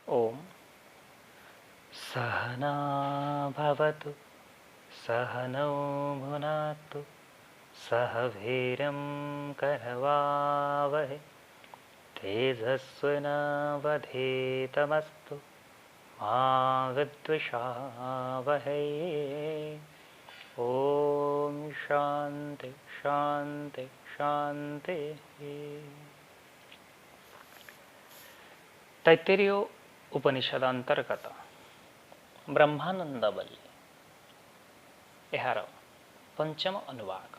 ओम सहना भवतु सहनौ भुनातु सह वीर्यं करवावहै तेजस्विनावधीतमस्तु मा विद्विषावहै। ओम शांति शांति शांति। तैत्तिरीय उपनिषद अंतर्गत ब्रह्मानंद बल्ली यार पंचम अनुवाक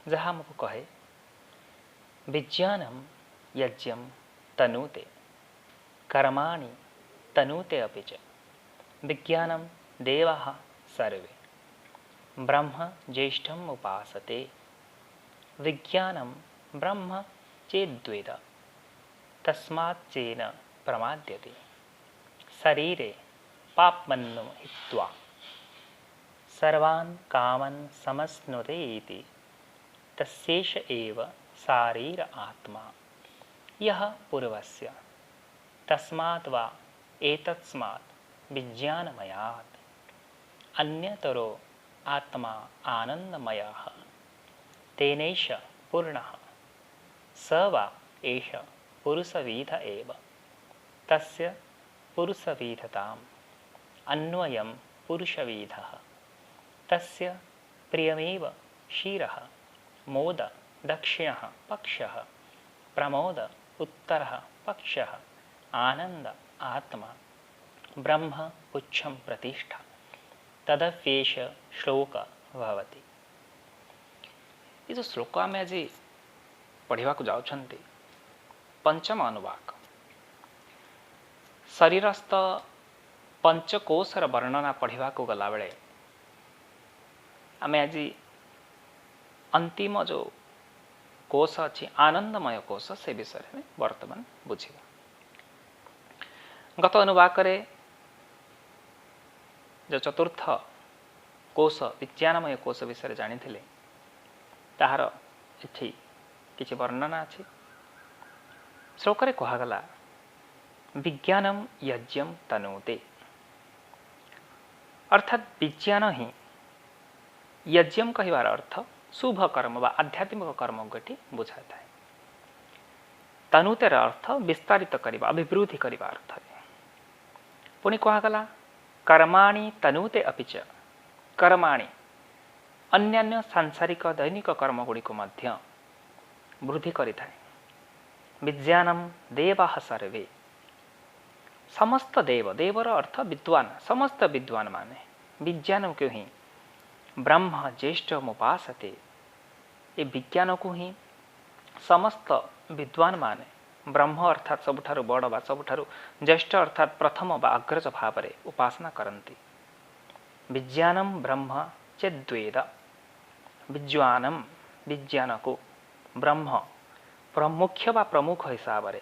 जहाँ आमको कहे विज्ञानम यज्ञम तनुते कर्माणि तनुते अपि च विज्ञानम देवाः सर्वे ब्रह्म ज्येष्ठम उपासते विज्ञानम ब्रह्म चेद्वेद तस्माच्चेन प्रमाद्यते शरीरे पापमन्नु हित्वा सर्वान् कामान् समश्नुते इति तस्यैष एव शारीर आत्मा यः पूर्वस्य तस्मात् वा एतस्मात् विज्ञानमयात् अन्यतरो आत्मा आनन्दमयः तेनैष पूर्णः स वा एष पुरुषविद एव तस्य पुरुषविदताम् अन्वयं पुरुषविदः तस्य प्रियमेव शिरः मोद दक्षिणः पक्षः प्रमोद उत्तरः पक्षः आनंद आत्मा ब्रह्म पुच्छं प्रतिष्ठा तदप्येष श्लोक भवति। ये जो श्लोक आम आज पढ़ा जाउछन्ति पंचम अनुवाक शरीरस्थ पंचकोशर वर्णना पढ़ा गला बेले आम आज अंतिम जो कोश अच्छी आनंदमय कोश से विषय में वर्तमान बुझा। गत अनुवाक जो चतुर्थ कोश विज्ञानमय कोश विषय जानी ताहार एठी किछि वर्णना अच्छी। श्लोक कहगला विज्ञानम यज्ञम तनुते अर्थात विज्ञान ही यज्ञम कहबार अर्थ शुभ कर्म व आध्यात्मिक कर्म को बुझा था। तनुतेर अर्थ विस्तारित करने अभिवृद्धि करने अर्थ पुणी कहगला कर्माणि तनुते अपि च कर्माणि अन्यान्य सांसारिक दैनिक कर्म गुड़िक वृद्धि करिଥାଏ। विज्ञानम देवाः सर्वे समस्त देव देवर अर्थ विद्वान समस्त विद्वान माने विज्ञान को ही ब्रह्म ज्येष्ठ उपासते ये विज्ञान को ही समस्त विद्वान माने ब्रह्म अर्थात सबुठारु बड़ बा सबुठारु ज्येष्ठ अर्थात प्रथम बा अग्रज भाव में उपासना करती। विज्ञानम ब्रह्म चेद्वेद विज्ञानम विज्ञान को ब्रह्म मुख्य बा प्रमुख हिसाब से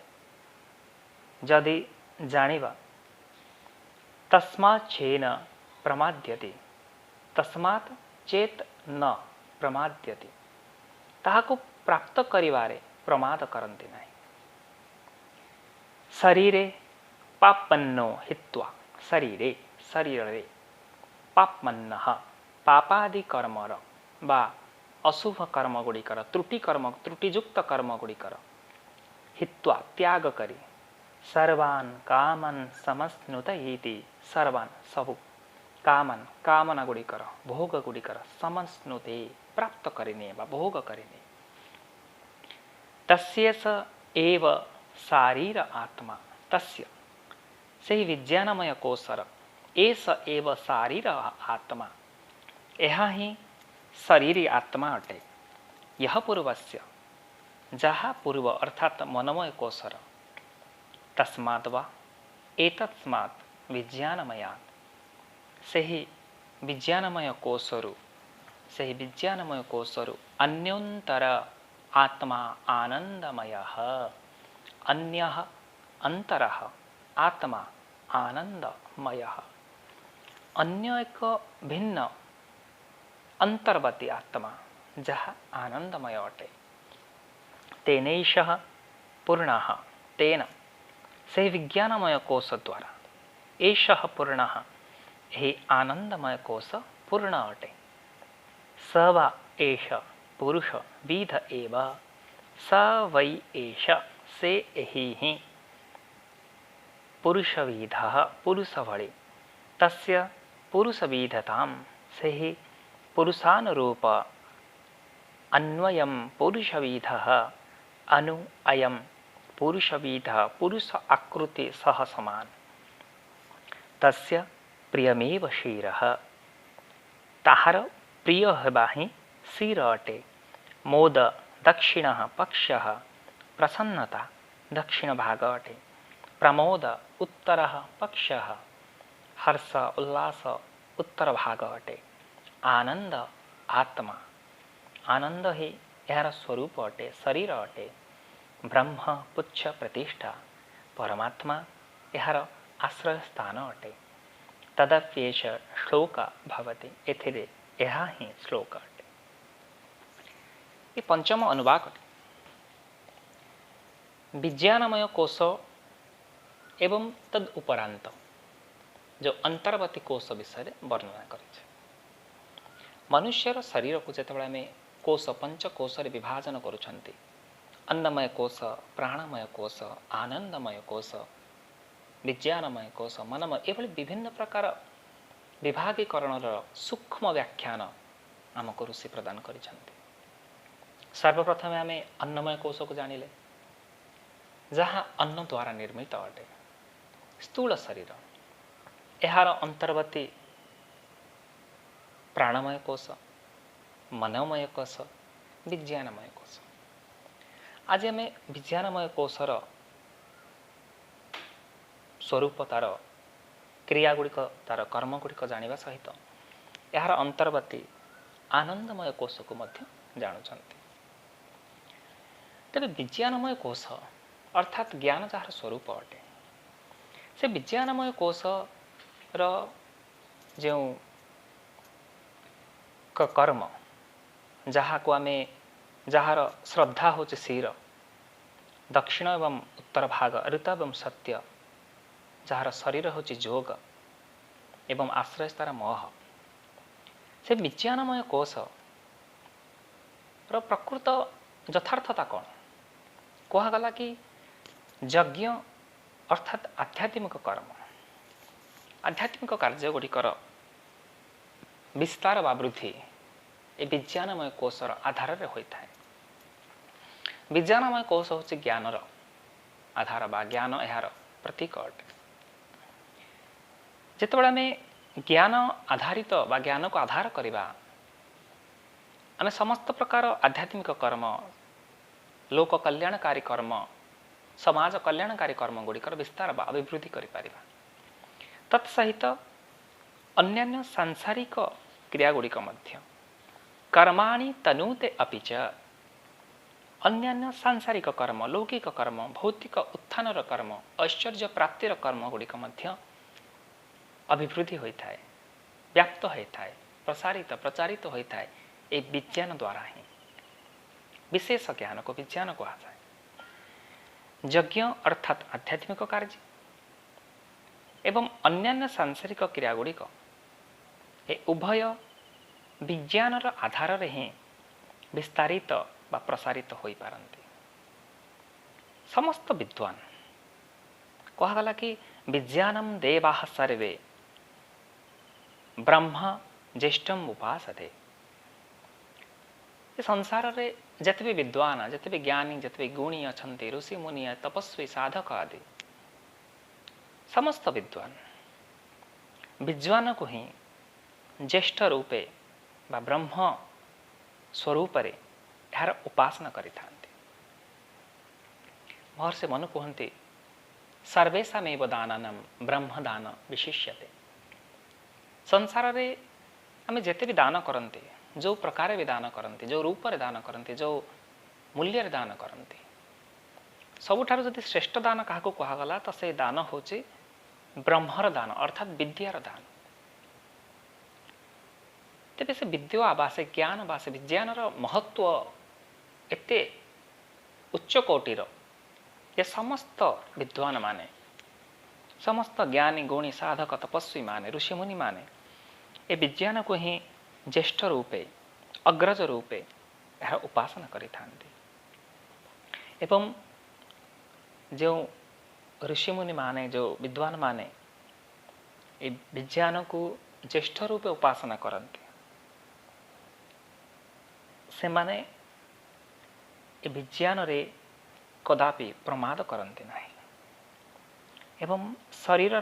जदि जानिबा तस्मात् चेन प्रमाद्यते तस्मात् चेत न प्रमाद्यते ताहाको प्राप्त करिवारे प्रमाद करन्ति नहीं। शरीरे पापमन्नो हित्वा शरीरे शरीरे पापमन्नः पापादि कर्मर बा अशुभ कर्म गुड़िकर त्रुटियुक्त कर्म गुड़िकर हित्वा त्याग करी सर्वान् कामन् समश्नुत इति सर्वान् सबु कामन कामना गुड़िकर भोग गुड़िकर समश्नुते प्राप्त करिने बा भोग करिने तस्य स एव शारीर आत्मा तस्य से विज्ञानमय कोशर एस एव शारीर आत्मा यह ही शरीरी आत्मा अटे। यह पूर्वस्य जहाँ पूर्व अर्थात मनमय कोशर तस्मात् वा एतस्मात् विज्ञानमयात् से ही विज्ञानमय कोशरु अन्योन्तर आत्मा आनंदमयः अन्यः अंतरः आत्मा आनंदमयः अन्य एक भिन्न अंतर्वर्ती आत्मा जहाँ आनंदमय अटे। तेनैषः पूर्णः तेन से विज्ञानमय कोश द्वारा एषः पूर्णः यही आनंदमय कोश पूर्ण अटे। स वा एष पुरुष विध एव स वै एष से यही ही पुरुषविधः पुरुष भळे तस्य पुरुषविधतां से ही पुरुषानुरूप अन्वयं पुरुषविधः अनु अयं पुरुषविधः पुरुष आकृति सह समान तस्य प्रियमेव शिरः ताहार प्रिय हेबा ही शिर अटे। मोद दक्षिण पक्षः प्रसन्नता दक्षिण भाग अटे। प्रमोद उत्तर पक्षः हर्ष उल्लास उत्तर भाग अटे। आनंद आत्मा आनंद ही यार स्वरूप अटे शरीर अटे। ब्रह्म पुच्छ प्रतिष्ठा परमात्मा यार आश्रय स्थान अटे। तदप्येष श्लोक भवति एथिरे यह ही श्लोक अटे। ये पंचम अनुवाक अटे। विज्ञानमय कोश एवं तद उपरांत जो अंतर्वर्ती कोश विषय वर्णना करिছে। मनुष्यर शरीर को जेतेबेले आमे कोश पंच कोश रे विभाजन करूछंती अन्नमय कोश प्राणमय कोश आनंदमय कोश विज्ञानमय कोश मनमय एभली विभिन्न प्रकार विभागीकरण सूक्ष्म व्याख्यान आमको ऋषि प्रदान करिछंती। सर्वप्रथम आमे अन्नमय कोश को जानिले जहाँ अन्न द्वारा निर्मित अटे। स्थूल शरीर यार अंतर्वर्ती प्राणमय कोश मनोमय कोश विज्ञानमय कोश। आज आम विज्ञानमय कोशर स्वरूप तार क्रिया गुड़िक तार कर्म गुड़िक जानिबा सहित यार अंतर्वर्ती आनंदमय कोश को मध्य जानुछंती। तेरे विज्ञानमय कोश अर्थात ज्ञान जार स्वरूप अटे। से विज्ञानमय कोश रो जो कर्म जहाँ को आमे जार श्रद्धा होचे शिर दक्षिण एवं उत्तर भाग ऋत एवं सत्य जार शरीर होचे जोग एवं आश्रय तार मोह। से विज्ञानमय कोश रो प्रकृत यथार्थता कौन कहगला कि यज्ञ अर्थात आध्यात्मिक कर्म आध्यात्मिक कार्य गुड़िकर विस्तार वा वृद्धि ए विज्ञानमय कोशर आधार रे होता है। विज्ञानमय कोश होचे ज्ञानर आधार बा ज्ञान यार प्रतीक अटे। जेतेबेले आमे ज्ञान आधारित बा ज्ञान को आधार करिबा आमे समस्त प्रकार आध्यात्मिक कर्म लोक कल्याणकारी कर्म समाज कल्याणकारी कर्म गुड़िकर विस्तार बा अभिवृद्धि करि पारिबा। तत्सहित अन्यान्य सांसारिक क्रिया गुड़िक मध्य कर्माणि तनुते अपि च अन्यान्य सांसारिक कर्म लौकिक कर्म भौतिक उत्थानर कर्म ऐश्वर्य प्राप्तिर कर्म गुड़िक मध्य अभिवृद्धि होता है व्याप्त होता है प्रसारित प्रचारित होता है ए विज्ञान द्वारा ही। विशेष ज्ञान को विज्ञान कहा जाए। यज्ञ अर्थात आध्यात्मिक कार्य एवं अन्यान्य सांसारिक क्रिया गुड़िक ए उभय विज्ञान आधार रे ही विस्तारित बा प्रसारित हो पारंती। समस्त विद्वान कहगला कि विज्ञानम देवाः सर्वे ब्रह्म ज्येष्ठम उपासते। संसार रे जते भी विद्वान जते भी ज्ञानी जते भी गुणी अछंती ऋषि मुनि तपस्वी साधक आदि समस्त विद्वान विज्ञान को ही ज्येष्ठ रूपे बा ब्रह्म स्वरूप रे यार उपासना करिथांती। महर्षि मनु कहते सर्वेषामेव दाननम ब्रह्म दान विशिष्यते। संसार रे आमे जेते भी दान करते जो प्रकार भी दान करते जो रूप रे दान करते जो मूल्य रे दान करते सबुठार जदि श्रेष्ठ दान काहाको कहगला तो से दान होचे ब्रह्मर दान अर्थात विद्यार दान। तेबे से विद्या बा से ज्ञान बा से विज्ञानर महत्व एते उच्च कोटीर ये समस्त विद्वान माने समस्त ज्ञानी गुणी साधक तपस्वी माने ऋषि मुनि माने ए विज्ञान को ही ज्येष्ठ रूपे अग्रज रूपे यार उपासना करिथांती एवं जो ऋषि मुनि माने जो विद्वान माने ए विज्ञान को ज्येष्ठ रूपे उपासना करते से माने ए विज्ञान रे कदापि प्रमाद करते नहीं एवं शरीर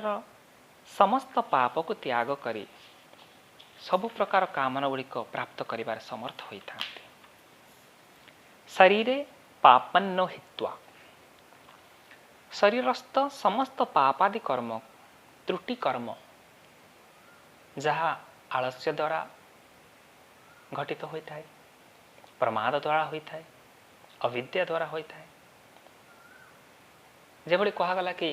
समस्त पाप को त्याग करी सबु प्रकार कामना गुड़िक प्राप्त करिबार समर्थ होता शरीरे पापन्नो हित्वा शरीरस्थ समस्त पापादि कर्म त्रुटि कर्म जहाँ आलस्य द्वारा घटित होता है प्रमाद द्वारा होता है अविद्या द्वारा होता है जेभली कहगला कि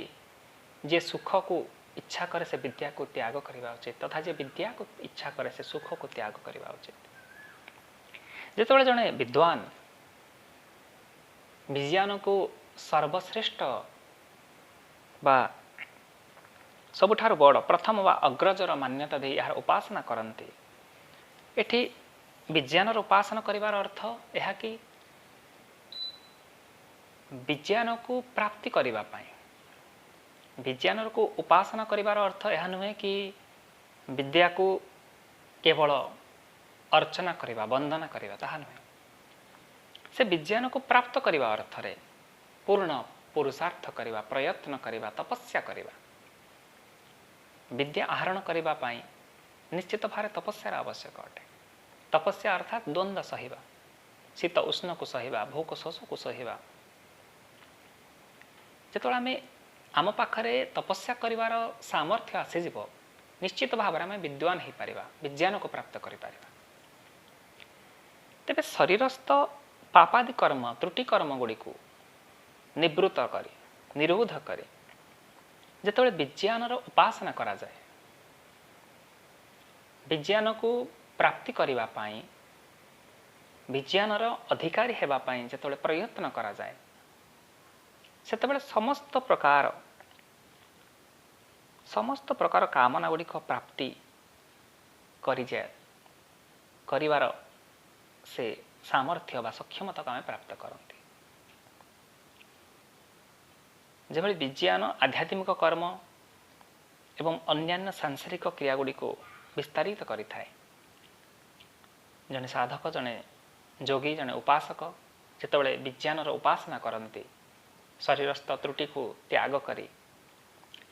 जे सुख को इच्छा करे से विद्या को त्याग करवा उचित तथा जे विद्या को इच्छा करे से सुख को त्याग करवा उचित जेतबेले जड़े विद्वान विज्ञान को सर्वश्रेष्ठ बा सबुठार बड़ प्रथम व अग्रजर मान्यता दे यार उपासना करते एठी विज्ञान उपासना करिवार अर्थ यह कि विज्ञान को प्राप्ति करिवा पाई विज्ञान को उपासना करिवार अर्थ यह नुहे कि विद्या को केवल अर्चना करिवा वंदना करिवा ताहा नुहे से विज्ञान को प्राप्त करिवा अर्थ रे पूर्ण पुरुषार्थ करिवा प्रयत्न करिवा तपस्या करिवा विद्या आहरण करिवा पाई निश्चित भारे तपस्यार आवश्यक अटे तपस्या अर्थात द्वंद्व सहिबा शीत उष्ण को सहिबा भोक शोष को सहिबा जेतबेले आमे आम पाखरे तपस्या करिवार सामर्थ्य आसीजिव निश्चित भाव में विद्वान हो पारिबा विज्ञान को प्राप्त करि पारिबा तेबे शरीरस्थ पापादि कर्म त्रुटि कर्म गुड़ी को निवृत्त करी निरोध करी जेतबेले विज्ञानर उपासना करा जाए विज्ञान को प्राप्ति करिवा पाई विज्ञानर अधिकारी हेबा पाई जेतबेले प्रयत्न करा जाए सेतबेले समस्त प्रकार कामना गुड़िक प्राप्ति करि जाए करिवार से सामर्थ्य बा सक्षमता को आमे प्राप्त करते जेभली विज्ञान आध्यात्मिक कर्म एवं अन्यान्य सांसारिक क्रिया गुड़िक विस्तारित करिथाए जने साधक जने योगी जने उपासक जेतबेले विज्ञानर उपासना करते शरीरस्थ त्रुटि को त्याग करी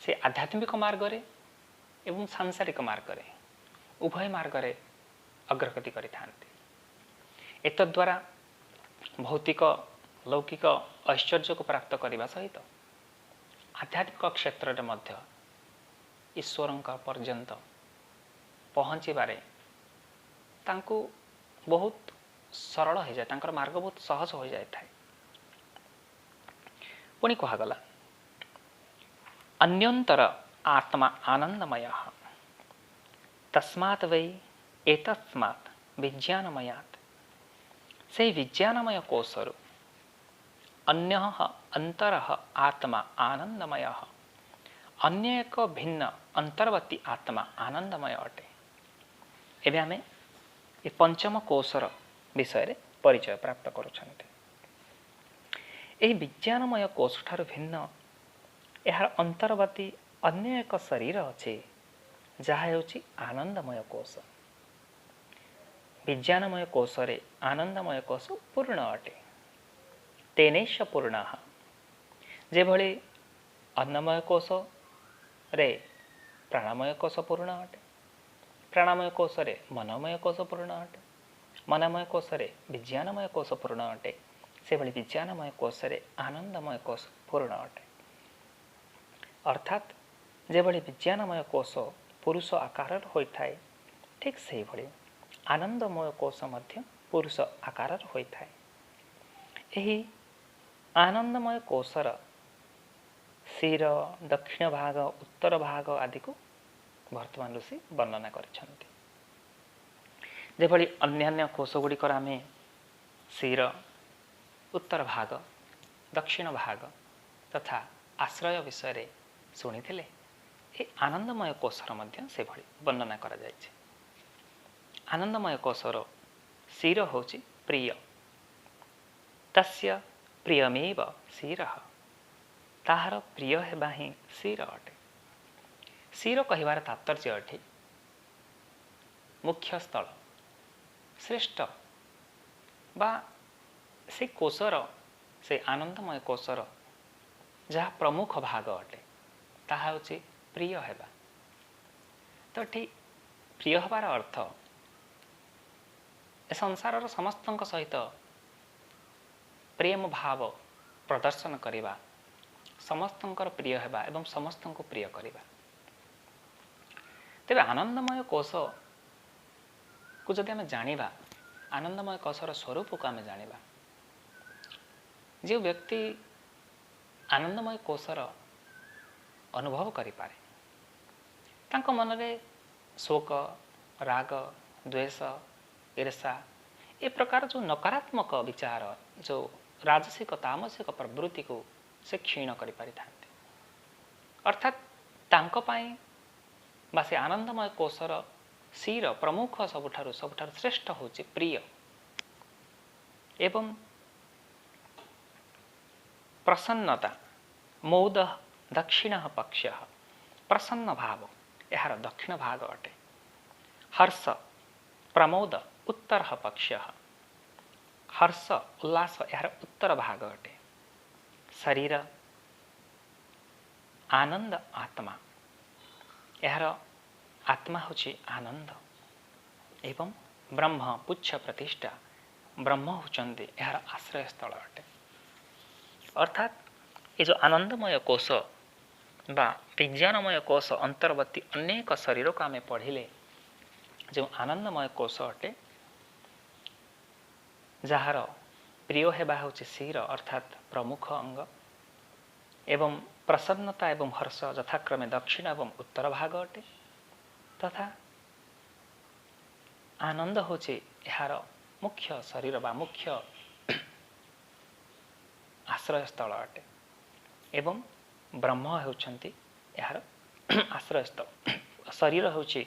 से आध्यात्मिक मार्ग रे एवं सांसारिक मार्ग रे उभय मार्ग रे अग्रगति करिथांते एतद्वारा भौतिक लौकिक ऐश्वर्य को प्राप्त करने सहित आध्यात्मिक क्षेत्र रे मध्य ईश्वरंक पर्यंत पहुँचबारे तांको बहुत सरल हो जाए तांकर मार्ग बहुत सहज हो जाए था पुणी कहगला अन्योंतर आत्मा आनंदमय तस्मात् वै एतस्मात् विज्ञानमयात् से विज्ञानमय कोशरु अन्य अंतर आत्मा आनंदमय अन्य एक भिन्न अंतर्वर्ती आत्मा आनंदमय अटे एवं आम ये पंचम कोशर विषय परिचय प्राप्त करुछन्ते यही विज्ञानमय कोश ठार भिन्न यार अंतर्वर्ती अन्य एक शरीर अच्छे जहाँ होची आनंदमय कोश विज्ञानमय कोशरे आनंदमय कोश पूर्ण अटे तेनैष पूर्ण जेभली अन्नमय कोश रे प्राणमय कोश पूर्ण अटे प्राणमय कोश रे मनोमय कोश पूर्ण अटे मनोमय कोश रे विज्ञानमय कोश पूर्ण अटे से भली विज्ञानमय कोश रे आनंदमय कोश पूर्ण अटे अर्थात जेभली विज्ञानमय कोश पुरुष आकार होता है ठीक से भली आनंदमय कोश मध्य पुरुष आकार होता है यही आनंदमय कोशर शिर दक्षिण भाग उत्तर भाग आदि को वर्तमान ऋषि वर्णना करिसेंति जेभली अन्यान्य कोश गुड़िकर आम शिर उत्तर भाग दक्षिण भाग तथा आश्रय विषय रे शुणिथिले ए आनंदमय कोशर मध्य से भली वर्णना करा जायछि। आनंदमय कोशर शिर होछि प्रिय, तस्य प्रियमेव शिरः, ताहार प्रिय हेबा ही शिर अटे। शिर कहिबार तात्पर्य अटे मुख्य स्थल, श्रेष्ठ बा से कोशर, से आनंदमय कोशर जहाँ प्रमुख भाग अटे ताहा होछि प्रिय हेबा। तो ठीक प्रिय हबार अर्थ ए संसार समस्तଙ୍କ सहित प्रेम भाव प्रदर्शन करिबा, समस्तଙ୍କର प्रिय हेबा एवं समस्तଙ୍କୁ प्रिय करिबा। तेबे आनंदमय कोश को जदि आमे जानिबा, आनंदमय कोशर स्वरूप को आमे जानिबा, जो व्यक्ति आनंदमय कोशर अनुभव करि पारे तांको मनरे शोक, राग, द्वेष, ईर्षा ए प्रकार जो नकारात्मक विचार, जो राजसिक तामसिक प्रवृत्ति को से क्षीण करि पारि थांते। अर्थात तांको पाई बा से आनंदमय कोशर शिर प्रमुख सबुठारु श्रेष्ठ होछि प्रिय एवं प्रसन्नता मौद दक्षिण पक्ष, प्रसन्न भाव यार दक्षिण भाग अटे। हर्ष प्रमोद उत्तर पक्ष, हर्ष उल्लास यार उत्तर भाग अटे। शरीर आनंद आत्मा, यार आत्मा होछि आनंद एवं ब्रह्म पुच्छ प्रतिष्ठा, ब्रह्म होचंदी यार आश्रय स्थल अटे। अर्थात ये जो आनंदमय कोश बा विज्ञानमय कोश अंतर्वर्ती अनेक शरीर को आमे पढ़िले जो आनंदमय कोश अटे, जार प्रिय हेबा होछि शिर अर्थात प्रमुख अंग एवं प्रसन्नता एवं हर्ष यथाक्रमे दक्षिण एवं उत्तर भाग अटे, तथा आनंद होछि यार मुख्य शरीर बा मुख्य आश्रय स्थल अटे एवं ब्रह्म होउछंती यार आश्रय स्थल। शरीर होछि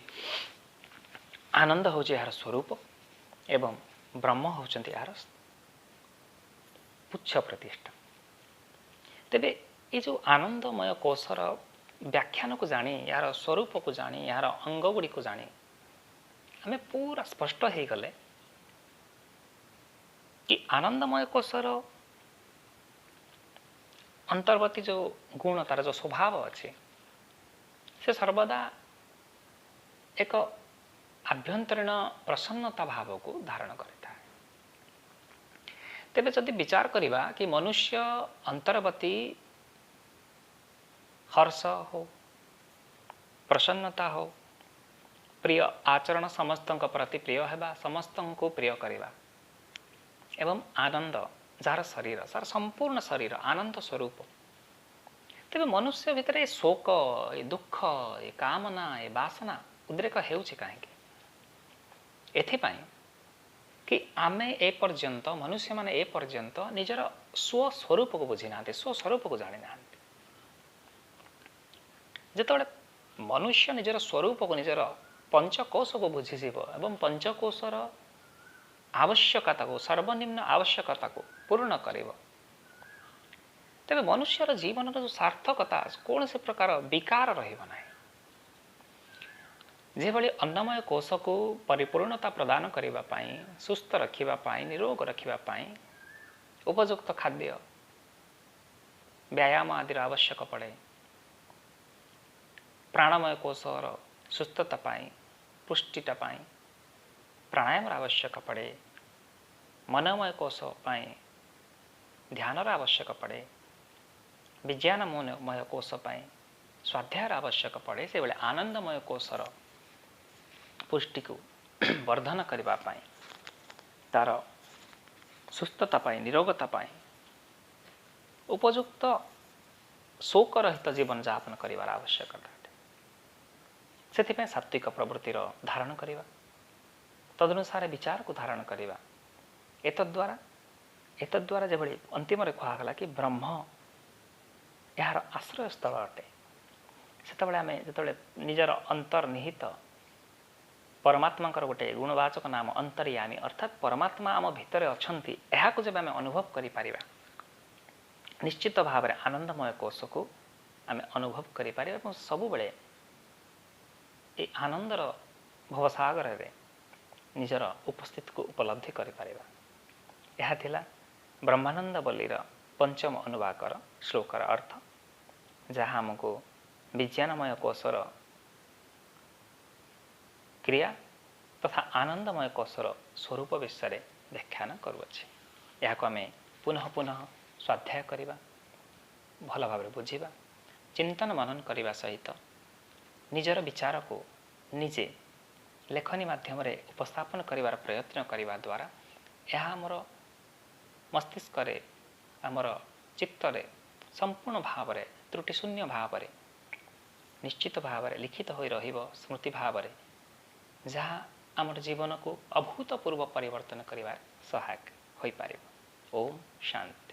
आनंद होछि यार स्वरूप एवं ब्रह्म होउछंती यार पुच्छ प्रतिष्ठा। तेबे ये जो आनंदमय कोशर व्याख्यान को जानी, यार स्वरूप को जानी, यार अंग गुड़ी को जानी आमे पूरा स्पष्ट हो गले कि आनंदमय कोशर अंतर्वर्ती जो गुण तार जो स्वभाव अच्छे से सर्वदा एक आभ्यंतरीण प्रसन्नता भाव को धारण करता है। तेबे जदि विचार करिबा कि मनुष्य अंतर्वर्ती हर्ष हो, प्रसन्नता हो, प्रिय आचरण समस्तଙ୍କ प्रति प्रिय हेबा, समस्तଙ୍କୁ प्रिय करिबा एवं आनंद जार शरीर सार संपूर्ण शरीर आनंद स्वरूप, तेबे मनुष्य भितर ए शोक, ए दुख, ए कामना, ए वासना उद्रेक हेउछि काहेकि? एथिपाई कि आमे ए पर्यंत मनुष्य माने ए पर्यंत निजर स्वस्वरूप को बुझी नांते, स्वस्वरूप को जानि नांते। जेतबेले मनुष्य निजर स्वरूप को, निजर पंचकोश को बुझीजिव एवं पंचकोशर आवश्यकता को, सर्वनिम्न आवश्यकता को पूर्ण करिव, तेबे मनुष्यर जीवन जो सार्थकता कौन से प्रकार विकार रहिब नाही। जेभली अन्नमय कोश को परिपूर्णता प्रदान करिबा पाई, सुस्थ रखिबा पाई, निरोग रखिबा पाई उपयुक्त खाद्य व्यायाम आदि आवश्यक पड़े। प्राणमय कोशर सुस्थता पाई, पुष्टिटा पाई प्राणायाम आवश्यक पड़े। मनमय कोश पाई ध्यान आवश्यक पड़े। विज्ञानमय कोश पाई स्वाध्याय आवश्यक पड़े। से बेले आनंदमय कोशर पुष्टि को वर्धन करबा पाई, तार सुस्थता पाई, निरोगता पाई उपयुक्त शोक रहित जीवन यापन करिवार आवश्यकता। से सात्विक प्रवृत्तिर धारण करिवा, तदनुसार विचार को धारण करिवा। एतद्वारा जेभली अंतिम कहागला कि ब्रह्म यार आश्रय स्थल अटे, ସେତେବେଳେ ଆମେ ଯେତେବେଳେ ନିଜର ଅନ୍ତର୍ନିହିତ परमात्मा गोटे गुणवाचक नाम अंतर्यामी अर्थात परमात्मा आम भितर अछंती एहाको जब आम अनुभव करि परिबा निश्चित भाव में आनंदमय कोश को आम अनुभव करि परिबा एवं सब बेले ए आनंदर भवसागर रे निजर उपस्थिति को उपलब्धि करि परिबा। यह थिला ब्रह्मानंद बल्लीर पंचम अनुवाकर श्लोकर अर्थ जहाँ हमको विज्ञानमय कोशर क्रिया तथा आनंदमय कोशर स्वरूप विषय व्याख्यान करुअछि। यह आम पुनः पुनः स्वाध्याय करवा भल भाव बुझा चिंतन मनन करने सहित निजर विचार को निजे लेखनी माध्यम उपस्थापन करिवार प्रयत्न करने द्वारा यह आमर मस्तिष्क आमर चित्तरे संपूर्ण भाव में त्रुटिशून्य भाव में निश्चित भाव में लिखित हो स्मृति भाव में जहाँ आमर जीवन को अभूतपूर्व परिवर्तन करिवार सहायक हो पारिबो। ओम शांति।